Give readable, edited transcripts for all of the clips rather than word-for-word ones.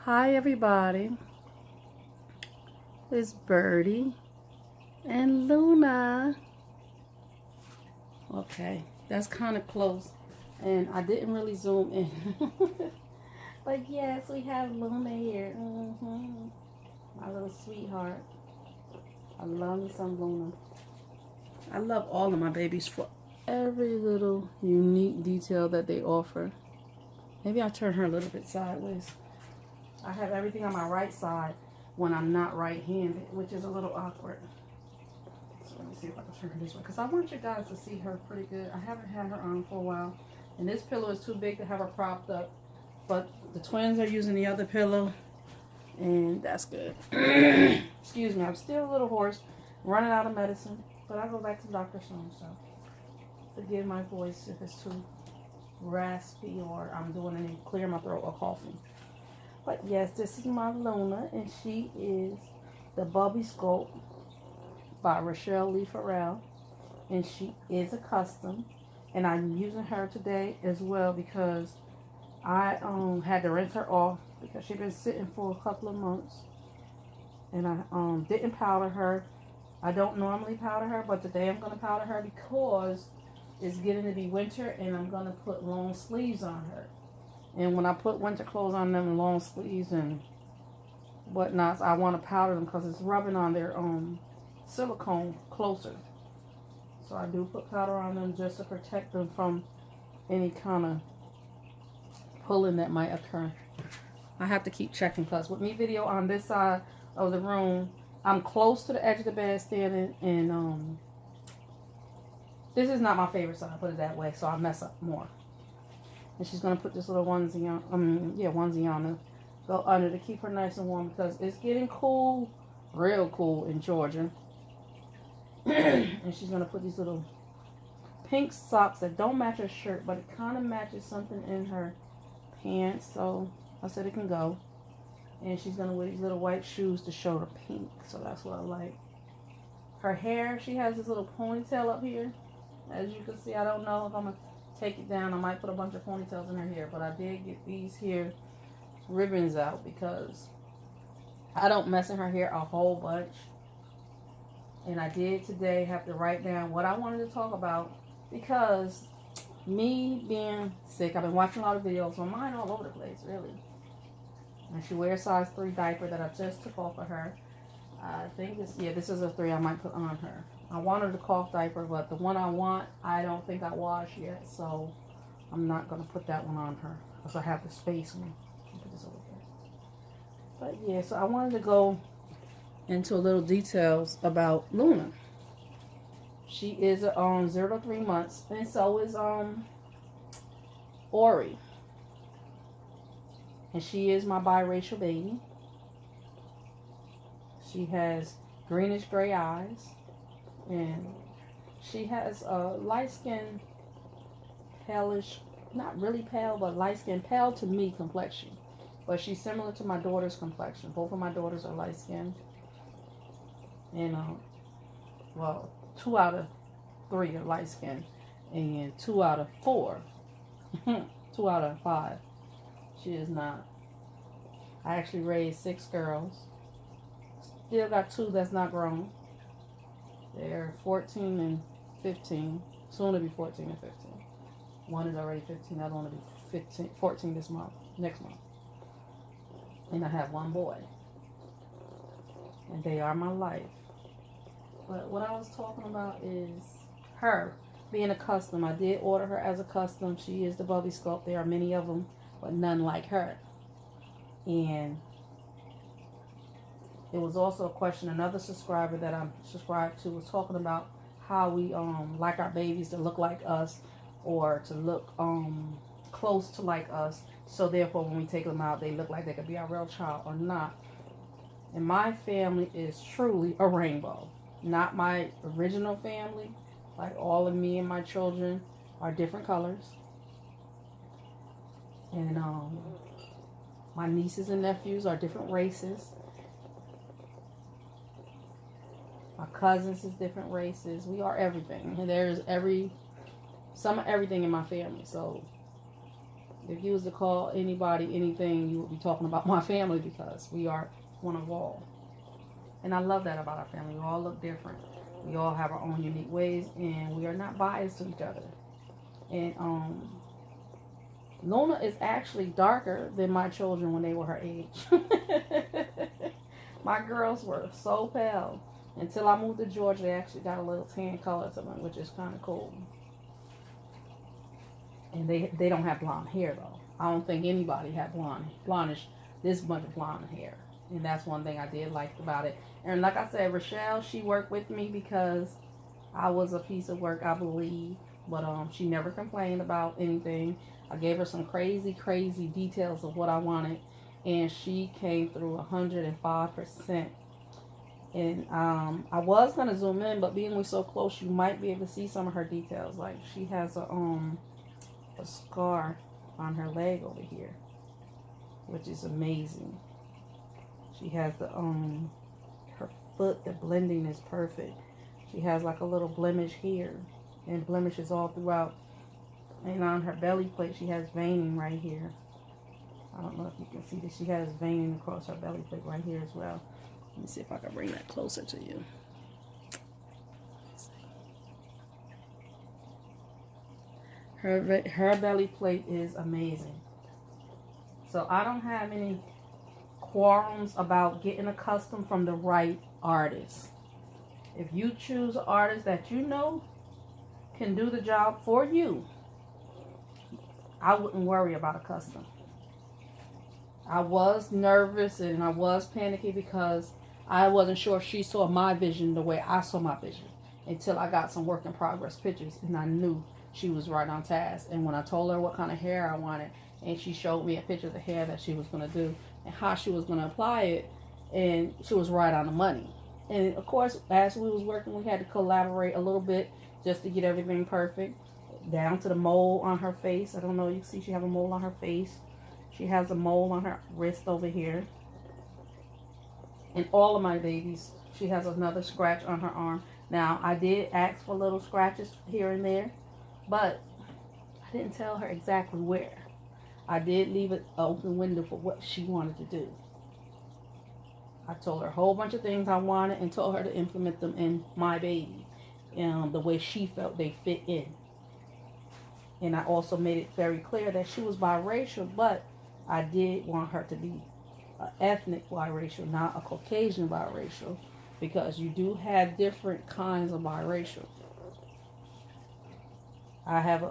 Hi everybody, it's Birdie and Luna. Okay, that's kind of close and I didn't really zoom in. But yes, we have Luna here. My little sweetheart. I love me some Luna. I love all of my babies for every little unique detail that they offer. Maybe I'll turn her a little bit sideways. I have everything on my right side when I'm not right-handed, which is a little awkward. So let me see if I can turn her this way, because I want you guys to see her pretty good. I haven't had her on for a while, and this pillow is too big to have her propped up, but the twins are using the other pillow, and that's good. Excuse me, I'm still a little hoarse, running out of medicine, but I'll go back to the doctor soon, so forgive my voice if it's too raspy or I'm doing any clear my throat or coughing. But yes, this is my Luna, and she is the Bubby Sculpt by Rochelle Lee Farrell, and she is a custom, and I'm using her today as well because I had to rinse her off because she'd been sitting for a couple of months, and I didn't powder her. I don't normally powder her, but today I'm going to powder her because it's getting to be winter, and I'm going to put long sleeves on her. And when I put winter clothes on them, long sleeves and whatnot, I want to powder them because it's rubbing on their silicone closer. So I do put powder on them just to protect them from any kind of pulling that might occur. I have to keep checking because with me video on this side of the room, I'm close to the edge of the bed standing, and this is not my favorite side, put it that way, so I mess up more. And she's going to put this little onesie on, onesie on to go under to keep her nice and warm because it's getting cool, real cool in Georgia. And she's going to put these little pink socks that don't match her shirt, but it kind of matches something in her pants. So I said it can go. And she's going to wear these little white shoes to show the pink. So that's what I like. Her hair, she has this little ponytail up here. As you can see, I don't know if I'm going to take it down. I might put a bunch of ponytails in her hair, but I did get these here ribbons out because I don't mess in her hair a whole bunch. And I did today have to write down what I wanted to talk about because me being sick, I've been watching a lot of videos, my mind all over the place, really. And she wears a size 3 diaper that I just took off of her. I think this is a 3 I might put on her. I wanted a cough diaper, but the one I want, I don't think I washed yet, so I'm not going to put that one on her because I have the space. Put this over there. But yeah, so I wanted to go into a little details about Luna. She is 0 to 3 months, and so is Ori. And she is my biracial baby. She has greenish gray eyes. And she has a light skin, palish, not really pale, but light skin, pale to me complexion. But she's similar to my daughter's complexion. Both of my daughters are light skinned. And, 2 out of 3 are light skinned. And 2 out of 4, 2 out of 5, she is not. I actually raised 6 girls. Still got 2 that's not grown. They're 14 and 15. Soon to be 14 and 15. One is already 15. The other one will be 14 this month, next month. And I have 1 boy. And they are my life. But what I was talking about is her being a custom. I did order her as a custom. She is the Bubby Sculpt. There are many of them, but none like her. And it was also a question, another subscriber that I'm subscribed to was talking about how we like our babies to look like us or to look close to like us. So therefore when we take them out, they look like they could be our real child or not. And my family is truly a rainbow. Not my original family. Like all of me and my children are different colors. And my nieces and nephews are different races. My cousins is different races. We are everything. And there's some of everything in my family. So If you was to call anybody anything, you would be talking about my family because we are one of all. And I love that about our family. We all look different. We all have our own unique ways, and we are not biased to each other. And Luna is actually darker than my children when they were her age. My girls were so pale. Until I moved to Georgia, they actually got a little tan color to them, which is kind of cool. And they don't have blonde hair, though. I don't think anybody had blondish, this much blonde hair. And that's one thing I did like about it. And like I said, Rochelle, she worked with me because I was a piece of work, I believe. But she never complained about anything. I gave her some crazy details of what I wanted. And she came through 105%. And I was going to zoom in, but being we're so close, you might be able to see some of her details. Like she has a scar on her leg over here, which is amazing. She has the her foot, the blending is perfect. She has like a little blemish here and blemishes all throughout. And on her belly plate, she has veining right here. I don't know if you can see that she has veining across her belly plate right here as well. Let me see if I can bring that closer to you. Her belly plate is amazing. So I don't have any qualms about getting a custom from the right artist. If you choose an artist that you know can do the job for you, I wouldn't worry about a custom. I was nervous and I was panicky because I wasn't sure if she saw my vision the way I saw my vision until I got some work in progress pictures and I knew she was right on task. And when I told her what kind of hair I wanted and she showed me a picture of the hair that she was going to do and how she was going to apply it, and she was right on the money. And of course, as we was working, we had to collaborate a little bit just to get everything perfect, down to the mole on her face. I don't know, you can see she have a mole on her face. She has a mole on her wrist over here. And all of my babies, she has another scratch on her arm. Now, I did ask for little scratches here and there, but I didn't tell her exactly where. I did leave it an open window for what she wanted to do. I told her a whole bunch of things I wanted and told her to implement them in my baby, the way she felt they fit in. And I also made it very clear that she was biracial, but I did want her to be ethnic biracial, not a Caucasian biracial, because you do have different kinds of biracial. I have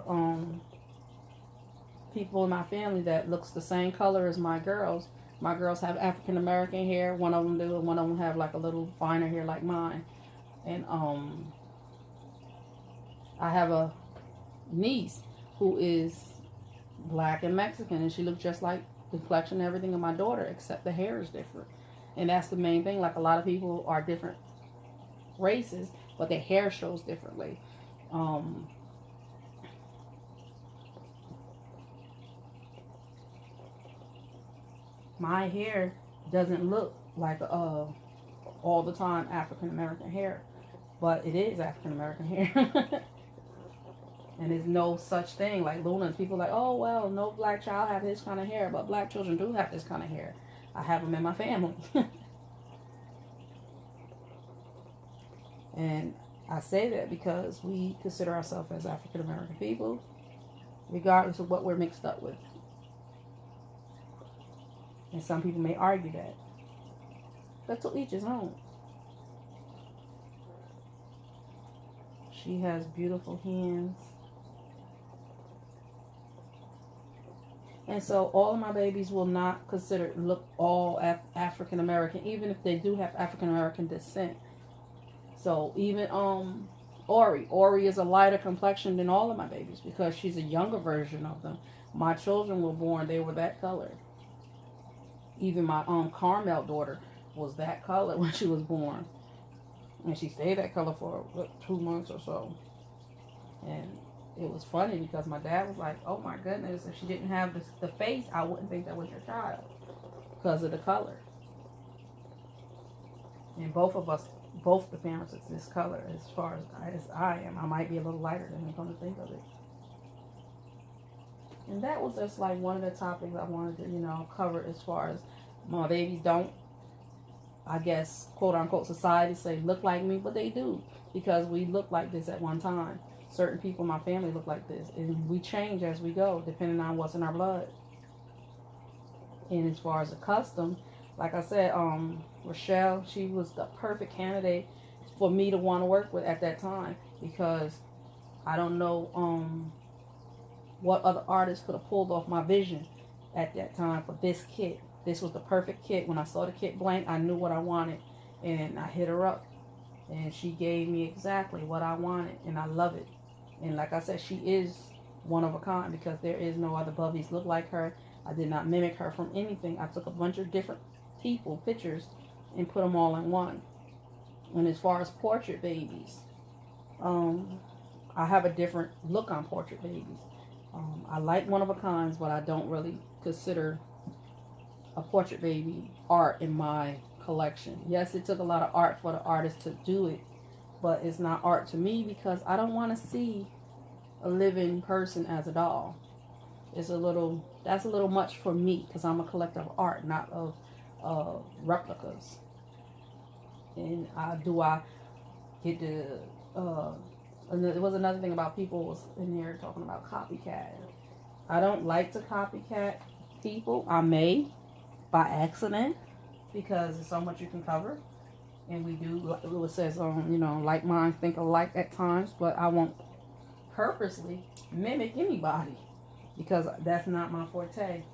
people in my family that looks the same color as my girls. My girls have African American hair. One of them do, and one of them have like a little finer hair like mine. And I have a niece who is black and Mexican, and she looks just like the complexion and everything of my daughter, except the hair is different. And that's the main thing. Like a lot of people are different races, but their hair shows differently. My hair doesn't look like all the time African American hair, but it is African American hair. And there's no such thing like Luna. People are like, oh well, no black child have this kind of hair, but black children do have this kind of hair. I have them in my family. And I say that because we consider ourselves as African American people, regardless of what we're mixed up with. And some people may argue that. But to each his own. She has beautiful hands. And so all of my babies will not look all African American, even if they do have African American descent. So even Ori is a lighter complexion than all of my babies because she's a younger version of them. My children were born, they were that color. Even my Carmel daughter was that color when she was born. And she stayed that color for 2 months or so. And it was funny because my dad was like, oh my goodness, if she didn't have the face, I wouldn't think that was your child because of the color. And both the parents is this color as far as I am. I might be a little lighter than I'm going to think of it. And that was just like one of the topics I wanted to, cover as far as my babies don't, I guess, quote unquote, society say look like me, but they do, because we look like this at one time. Certain people in my family look like this, and we change as we go, depending on what's in our blood. And as far as a custom, like I said, Rochelle, she was the perfect candidate for me to want to work with at that time, because I don't know what other artists could have pulled off my vision at that time for this kit. This was the perfect kit. When I saw the kit blank, I knew what I wanted, and I hit her up, and she gave me exactly what I wanted, and I love it. And like I said, she is one of a kind, because there is no other bubbies look like her. I did not mimic her from anything. I took a bunch of different people, pictures, and put them all in one. And as far as portrait babies, I have a different look on portrait babies. I like one of a kinds, but I don't really consider a portrait baby art in my collection. Yes, it took a lot of art for the artist to do it, but it's not art to me, because I don't want to see a living person as a doll. That's a little much for me, because I'm a collector of art, not of replicas. And I get to and there was another thing about people was in here talking about copycat. I don't like to copycat people. I may by accident, because there's so much you can cover, and we do. It says like minds think alike at times, but I won't purposely mimic anybody, because that's not my forte.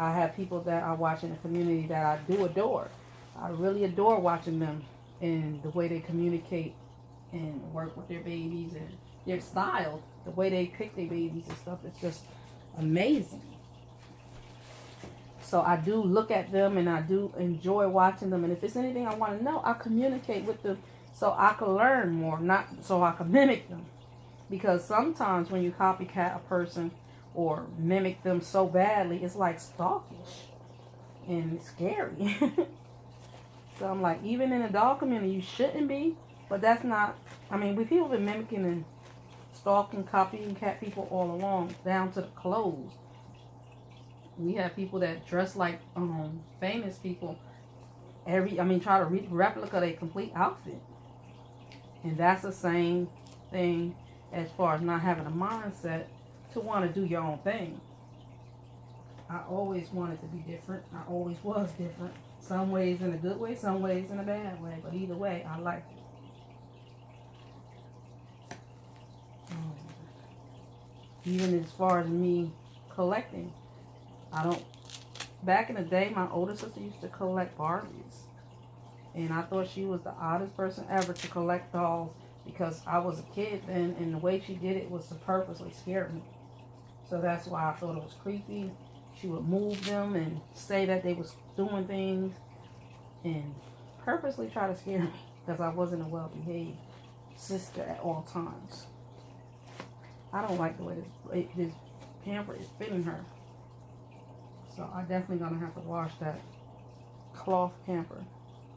I have people that I watch in the community that I do adore. I really adore watching them and the way they communicate and work with their babies, and their style, the way they pick their babies and stuff. It's just amazing. So I do look at them, and I do enjoy watching them. And if it's anything I want to know, I communicate with them so I can learn more, not so I can mimic them. Because sometimes when you copycat a person or mimic them so badly, it's like stalkish and scary. So I'm like, even in the dog community, you shouldn't be. But that's not, we people have been mimicking and stalking, copying cat people all along, down to the clothes. We have people that dress like famous people. Try to replica their complete outfit. And that's the same thing as far as not having a mindset to want to do your own thing. I always wanted to be different. I always was different. Some ways in a good way, some ways in a bad way. But either way, I like it. Even as far as me collecting, back in the day, my older sister used to collect Barbies. And I thought she was the oddest person ever to collect dolls, because I was a kid then, and the way she did it was to purposely scare me. So that's why I thought it was creepy. She would move them and say that they was doing things and purposely try to scare me, because I wasn't a well-behaved sister at all times. I don't like the way this pamper is fitting her. So I definitely gonna have to wash that cloth pamper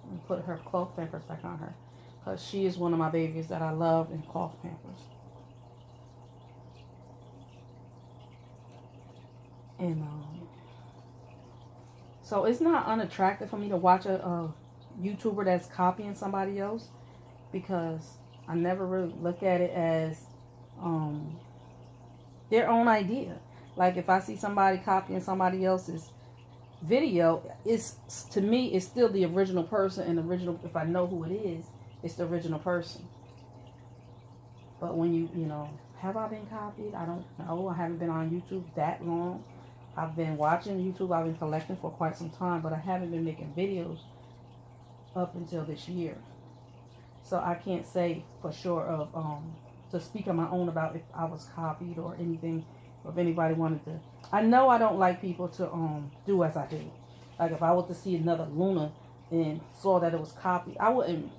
and put her cloth pampers back on her, because she is one of my babies that I love in cloth pampers. And so it's not unattractive for me to watch a YouTuber that's copying somebody else, because I never really look at it as their own idea. Like if I see somebody copying somebody else's video, to me it's still the original person, and original, if I know who it is, it's the original person. But when you have I been copied? I don't know. I haven't been on YouTube that long. I've been watching YouTube. I've been collecting for quite some time, but I haven't been making videos up until this year. So I can't say for sure of to speak on my own about if I was copied or anything, or if anybody wanted to. I know I don't like people to do as I do. Like if I was to see another Luna and saw that it was copied, I wouldn't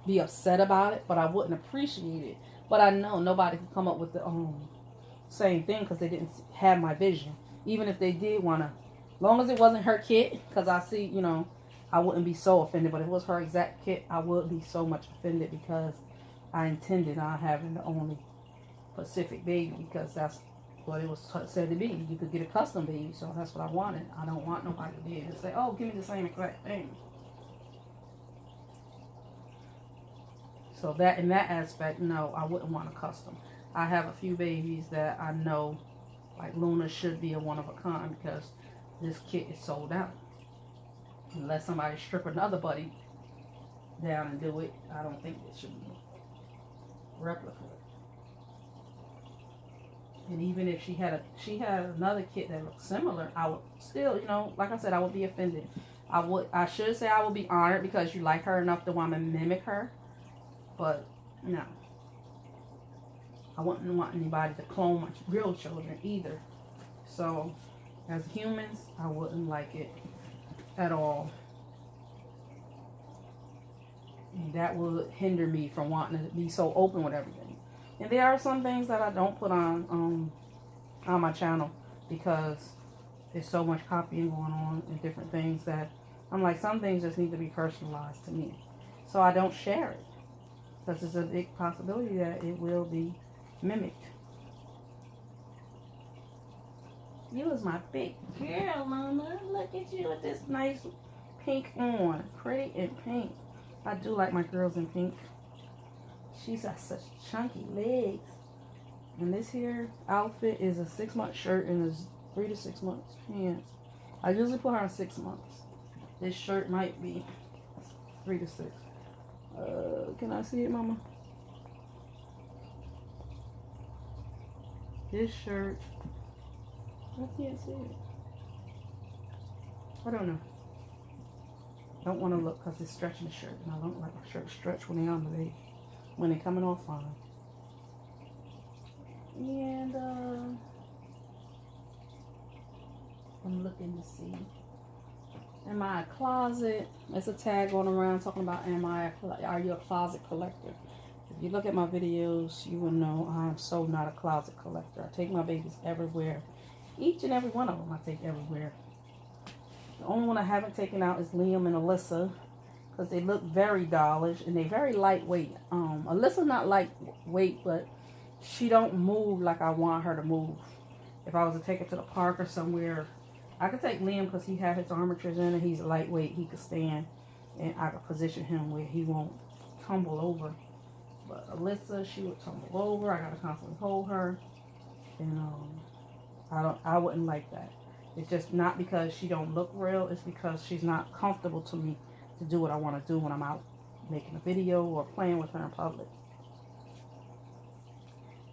be upset about it, but I wouldn't appreciate it. But I know nobody could come up with the same thing, because they didn't have my vision. Even if they did want to, long as it wasn't her kit, because I see, I wouldn't be so offended. But if it was her exact kit, I would be so much offended, because I intended on having the only Pacific baby, because that's But it was said to be you could get a custom baby, so that's what I wanted. I don't want nobody to be able to say, oh, give me the same exact thing. So that in that aspect, no, I wouldn't want a custom. I have a few babies that I know, like Luna should be a one of a kind because this kit is sold out. Unless somebody strip another buddy down and do it, I don't think it should be replica. And even if she had another kit that looked similar, I would still, you know, like I said, I would be offended. I should say I would be honored because you like her enough to want to mimic her. But no, I wouldn't want anybody to clone my real children either. So as humans, I wouldn't like it at all. And that would hinder me from wanting to be so open with everything. And there are some things that I don't put on my channel because there's so much copying going on and different things that I'm like, some things just need to be personalized to me. So I don't share it because there's a big possibility that it will be mimicked. You was my big girl, Mama. Look at you with this nice pink on. Pretty in pink. I do like my girls in pink. She's got such chunky legs. And this here outfit is a 6-month shirt and a 3 to 6 months pants. I usually put her in 6 months. This shirt might be 3 to 6. Can I see it, Mama? This shirt, I can't see it. I don't know. Don't want to look because it's stretching the shirt. And I don't like my shirt stretch when they're on the baby. When they're coming off fine. And I'm looking to see. Am I a closet? There's a tag going around talking about are you a closet collector? If you look at my videos, you will know I'm so not a closet collector. I take my babies everywhere. Each and every one of them I take everywhere. The only one I haven't taken out is Liam and Alyssa because they look very dollish and they're very lightweight. Alyssa's not lightweight, but she don't move like I want her to move. If I was to take her to the park or somewhere, I could take Liam because he has his armatures in and he's lightweight. He could stand and I could position him where he won't tumble over. But Alyssa, she would tumble over. I gotta constantly hold her, and I wouldn't like that. It's just not because she don't look real. It's because she's not comfortable to me to do what I want to do when I'm out making a video or playing with her in public.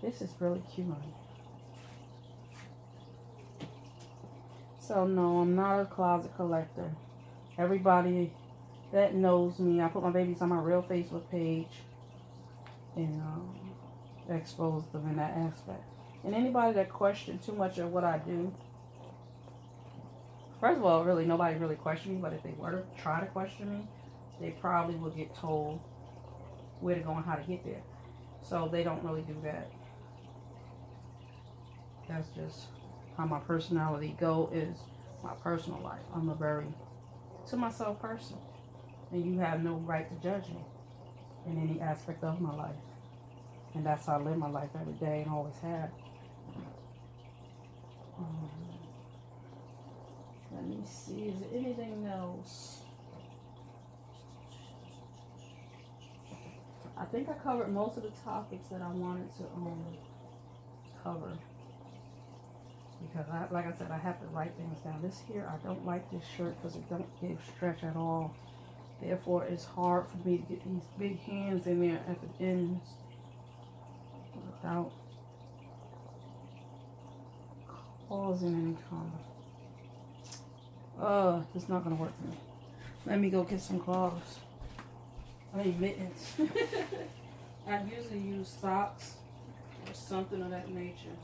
This is really cute. So no, I'm not a closet collector. Everybody that knows me, I put my babies on my real Facebook page and expose them in that aspect. And anybody that questions too much of what I do, first of all, really nobody really questioned me, but if they were to try to question me, they probably would get told where to go and how to get there. So they don't really do that. That's just how my personality is my personal life. I'm a very to myself person, and you have no right to judge me in any aspect of my life. And that's how I live my life every day and always have. Let me see, is there anything else? I think I covered most of the topics that I wanted to cover. Because, like I said, I have to write things down. This here, I don't like this shirt because it don't give stretch at all. Therefore, it's hard for me to get these big hands in there at the ends without causing any trauma. It's not going to work for me. Let me go get some gloves. I need mittens. I usually use socks or something of that nature.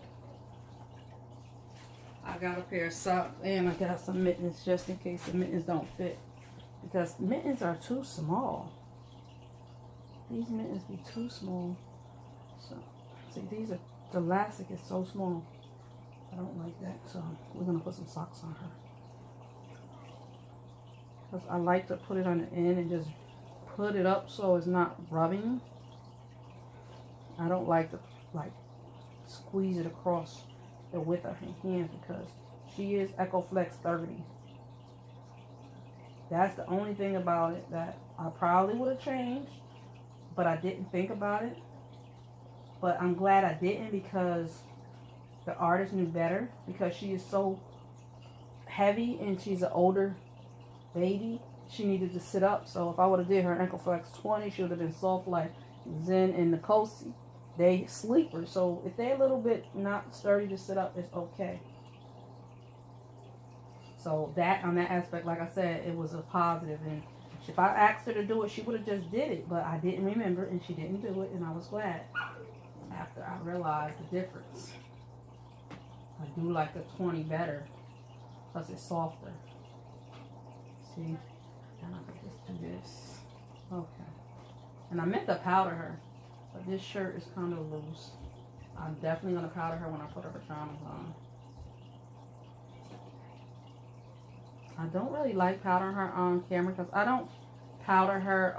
I got a pair of socks and I got some mittens just in case the mittens don't fit. Because mittens are too small. These mittens be too small. So, see, the elastic is so small. I don't like that. So, we're going to put some socks on her. Because I like to put it on the end and just put it up so it's not rubbing. I don't like to, squeeze it across the width of her hands because she is EcoFlex 30. That's the only thing about it that I probably would have changed, but I didn't think about it. But I'm glad I didn't because the artist knew better, because she is so heavy and she's an older baby. She needed to sit up. So if I would have did her EcoFlex 20, she would have been soft like Zen and Nikosi. They sleepers. So if they're a little bit not sturdy to sit up, it's okay. So that, on that aspect, like I said, it was a positive. And if I asked her to do it, she would have just did it. But I didn't remember, and she didn't do it. And I was glad after I realized the difference. I do like the 20 better because it's softer. See? And I can just do this. Okay. And I meant to powder her, but this shirt is kind of loose. I'm definitely going to powder her when I put her pajamas on. I don't really like powdering her on camera because I don't powder her,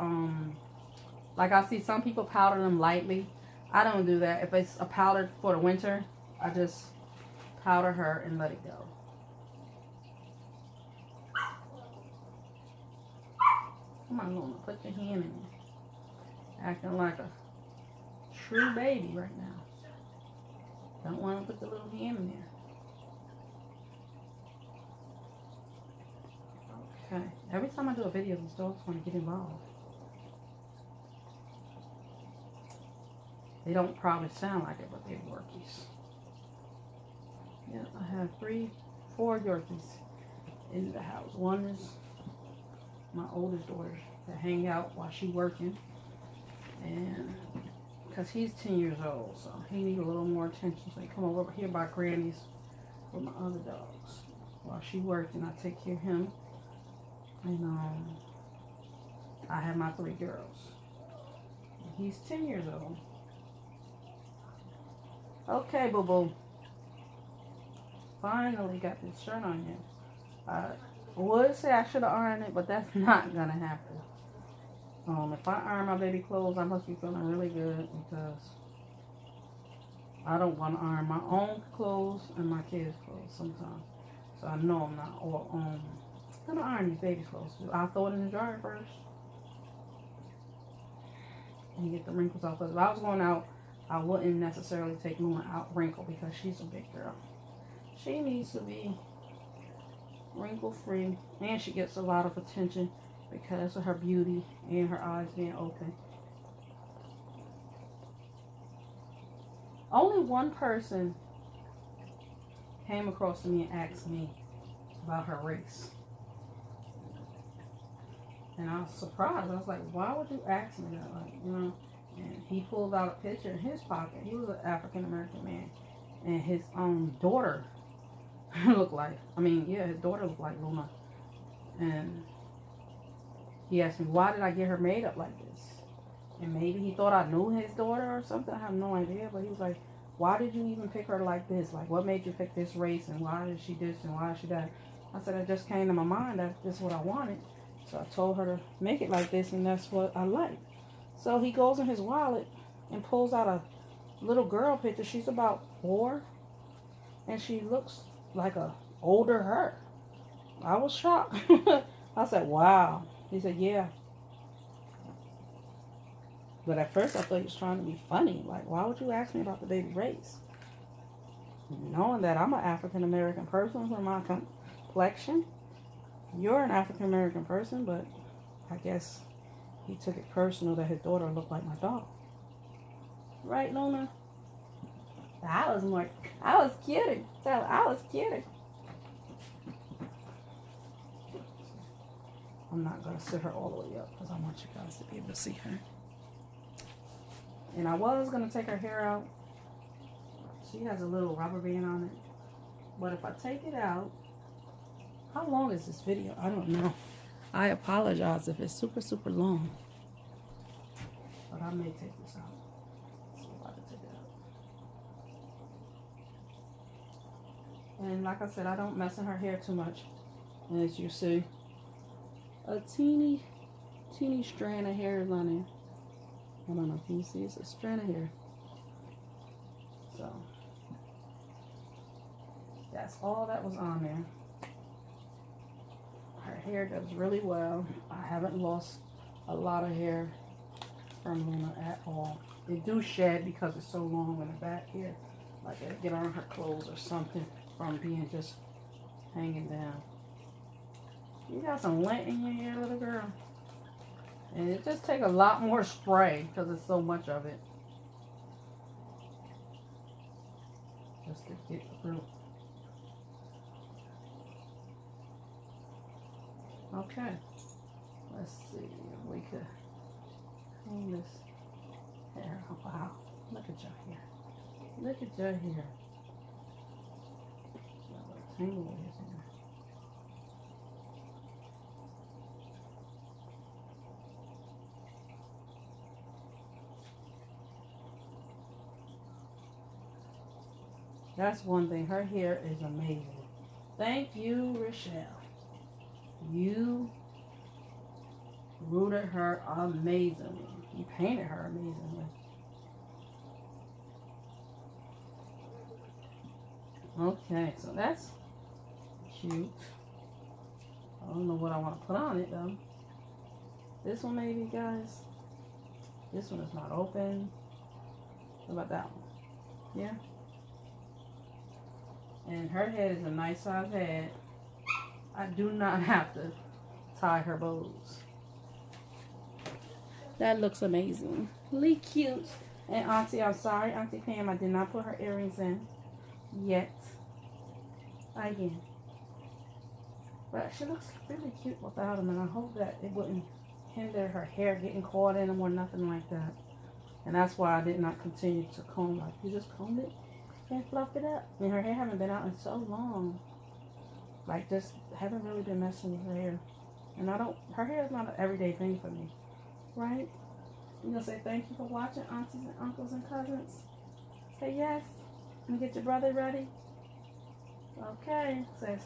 like I see some people powder them lightly. I don't do that. If it's a powder for the winter, I just powder her and let it go. Come on, Luna, put your hand in there. Acting like a true baby right now. Don't want to put the little hand in there. Okay. Every time I do a video, these dogs want to get involved. They don't probably sound like it, but they're Yorkies. Yeah, I have 4 Yorkies in the house. One is my oldest daughter that hang out while she's working, and because he's 10 years old, so he needs a little more attention. So he come over here by Granny's with my other dogs while she working. I take care of him, and I have my 3 girls. And he's 10 years old. Okay, boo boo. Finally got this shirt on here. I would say I should have ironed it, but that's not gonna happen. If I iron my baby clothes, I must be feeling really good because I don't want to iron my own clothes and my kids' clothes sometimes. So I know I'm not all gonna iron these baby clothes. I'll throw it in the dryer first and get the wrinkles off. Because if I was going out, I wouldn't necessarily take Luna out wrinkled because she's a big girl. She needs to be wrinkle free, and she gets a lot of attention because of her beauty and her eyes being open. Only one person came across to me and asked me about her race. And I was surprised. I was like, why would you ask me that? Like, you know, and he pulled out a picture in his pocket. He was an African American man. And his daughter looked like, his daughter looked like Luna. And he asked me, why did I get her made up like this? And maybe he thought I knew his daughter or something. I have no idea. But he was like, why did you even pick her like this? Like, what made you pick this race? And why is she this? And why is she that? I said, it just came to my mind that this is what I wanted. So I told her to make it like this. And that's what I like. So he goes in his wallet and pulls out a little girl picture. She's about 4. And she looks like a older her. I was shocked. I said, wow. He said, yeah. But at first I thought he was trying to be funny. Like, why would you ask me about the baby race? Knowing that I'm an African American person from my complexion. You're an African American person, but I guess he took it personal that his daughter looked like my dog. Right, Luna? I was kidding. I was kidding. I'm not going to sit her all the way up because I want you guys to be able to see her. And I was going to take her hair out. She has a little rubber band on it. But if I take it out, how long is this video? I don't know. I apologize if it's super, super long. But I may take this out. See if I can take it out. And like I said, I don't mess in her hair too much. And as you see, a teeny strand of hair is on there. I don't know if you see, it's a strand of hair. So, that's all that was on there. Her hair does really well. I haven't lost a lot of hair from Luna at all. They do shed because it's so long in the back here. Like it'll get on her clothes or something from being just hanging down. You got some lint in your hair, little girl. And it just takes a lot more spray because there's so much of it. Just to get through. Okay. Let's see if we could clean this hair. Oh, wow. Look at your hair. Look at your hair. Tangle is in there. That's one thing. Her hair is amazing. Thank you, Rochelle. You rooted her amazingly. You painted her amazingly. Okay, so that's cute. I don't know what I want to put on it though. This one maybe, guys. This one is not open. What about that one? Yeah. And her head is a nice size head. I do not have to tie her bows. That looks amazing. Really cute. And Auntie, I'm sorry, Auntie Pam, I did not put her earrings in yet. Again. But she looks really cute without them, and I hope that it wouldn't hinder her hair getting caught in them or nothing like that. And that's why I did not continue to comb. Like, you just combed it and fluff it up. And her hair haven't been out in so long. Like, just haven't really been messing with her hair. And her hair is not an everyday thing for me. Right? You gonna say thank you for watching, aunties and uncles and cousins? Say yes. And get your brother ready. Okay. Say.